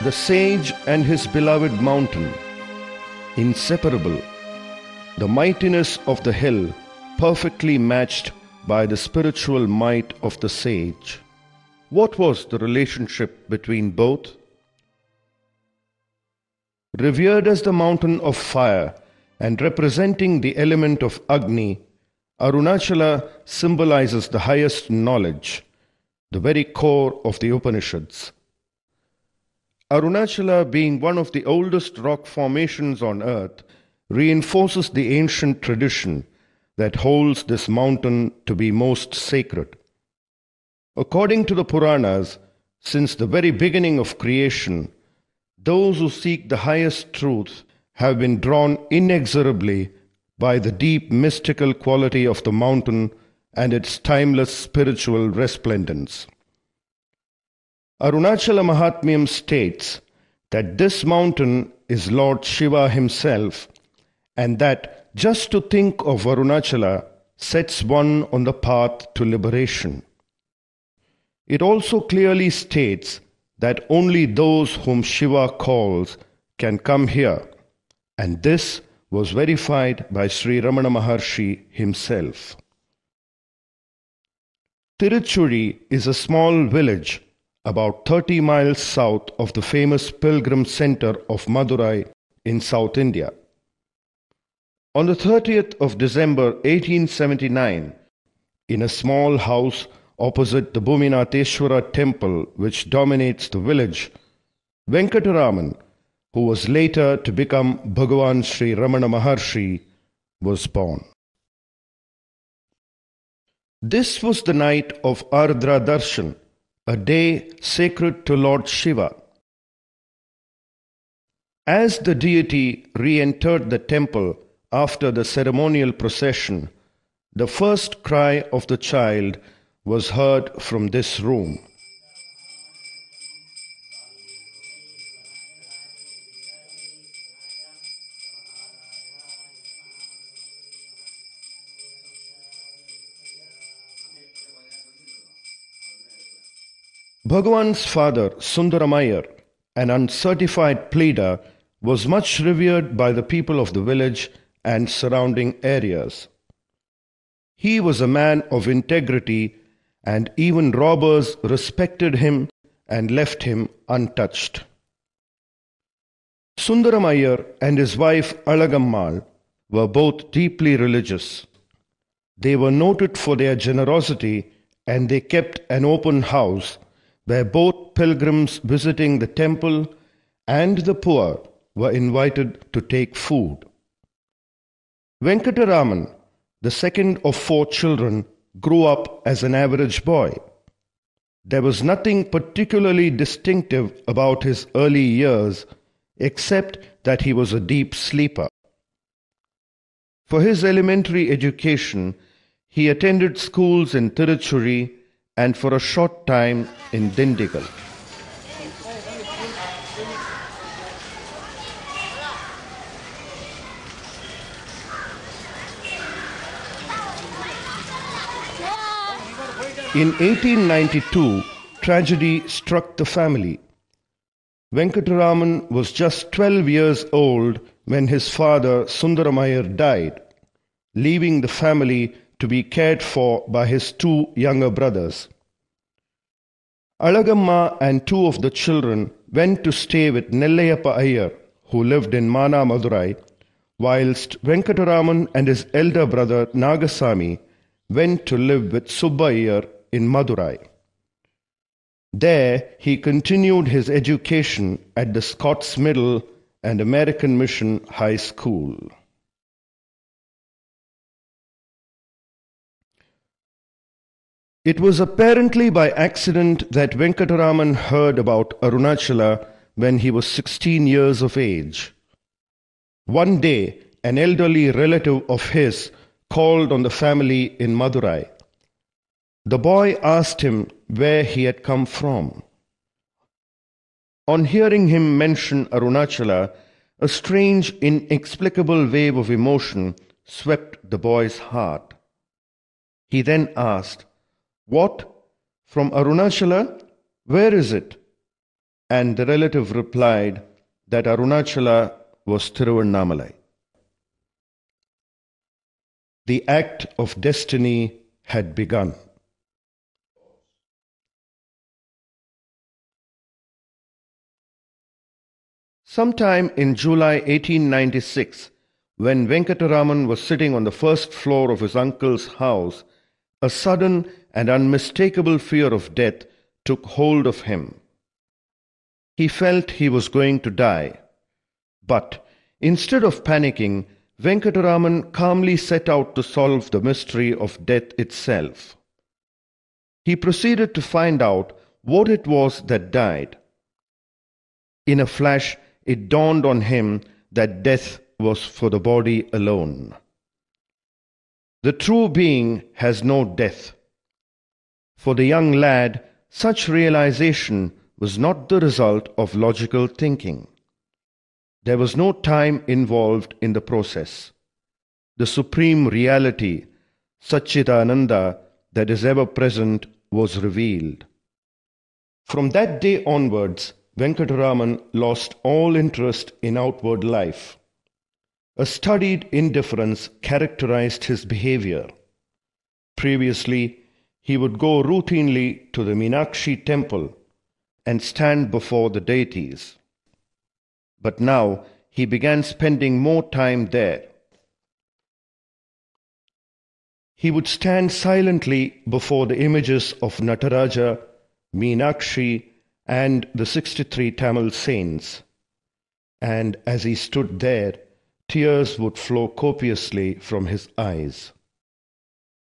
The sage and his beloved mountain, inseparable, the mightiness of the hill perfectly matched by the spiritual might of the sage. What was the relationship between both? Revered as the mountain of fire and representing the element of Agni, Arunachala symbolizes the highest knowledge, the very core of the Upanishads. Arunachala, being one of the oldest rock formations on earth, reinforces the ancient tradition that holds this mountain to be most sacred. According to the Puranas, since the very beginning of creation, those who seek the highest truth have been drawn inexorably by the deep mystical quality of the mountain and its timeless spiritual resplendence. Arunachala Mahatmyam states that this mountain is Lord Shiva himself, and that just to think of Arunachala sets one on the path to liberation. It also clearly states that only those whom Shiva calls can come here, and this was verified by Sri Ramana maharshi himself. Tiruchuri is a small village about 30 miles south of the famous pilgrim center of Madurai in South India. On the 30th of December 1879, in a small house opposite the Bhuminatheshwara temple which dominates the village, Venkataraman, who was later to become Bhagavan Sri Ramana maharshi, was born. This was the night of Ardra Darshan, a day sacred to Lord Shiva. As the deity re-entered the temple after the ceremonial procession, the first cry of the child was heard from this room. Bhagavan's father, Sundaramayar, an uncertified pleader, was much revered by the people of the village and surrounding areas. He was a man of integrity, and even robbers respected him and left him untouched. Sundaramayar and his wife Alagammal were both deeply religious. They were noted for their generosity, and they kept an open house where both pilgrims visiting the temple and the poor were invited to take food. Venkataraman, the second of 4 children, grew up as an average boy. There was nothing particularly distinctive about his early years, except that he was a deep sleeper. For his elementary education, he attended schools in Tiruchuri and for a short time in Dindigul. In 1892, tragedy struck the family. Venkataraman was just 12 years old when his father Sundaramayar died, leaving the family to be cared for by his 2 younger brothers. Alagamma and 2 of the children went to stay with Nellayappa Iyer, who lived in Mana Madurai, whilst Venkataraman and his elder brother Nagasamy went to live with Subba Iyer in Madurai. There he continued his education at the Scots Middle and American Mission High School. It was apparently by accident that Venkataraman heard about Arunachala when he was 16 years of age. One day, an elderly relative of his called on the family in Madurai. The boy asked him where he had come from. On hearing him mention Arunachala, a strange, inexplicable wave of emotion swept the boy's heart. He then asked, "What? From Arunachala? Where is it?" and the relative replied that Arunachala was Tiruvannamalai. The act of destiny had begun. Sometime in July 1896, when Venkataraman was sitting on the first floor of his uncle's house, a sudden and unmistakable fear of death took hold of him. He felt he was going to die. But instead of panicking, Venkataraman calmly set out to solve the mystery of death itself. He proceeded to find out what it was that died. In a flash, it dawned on him that death was for the body alone. The true being has no death. For the young lad, such realization was not the result of logical thinking. There was no time involved in the process. The supreme reality, Satchidananda, that is ever present, was revealed. From that day onwards, Venkataraman lost all interest in outward life. A studied indifference characterized his behavior. Previously, he would go routinely to the Meenakshi temple and stand before the deities. But now he began spending more time there. He would stand silently before the images of Nataraja, Meenakshi, and the 63 Tamil saints. And as he stood there, tears would flow copiously from his eyes.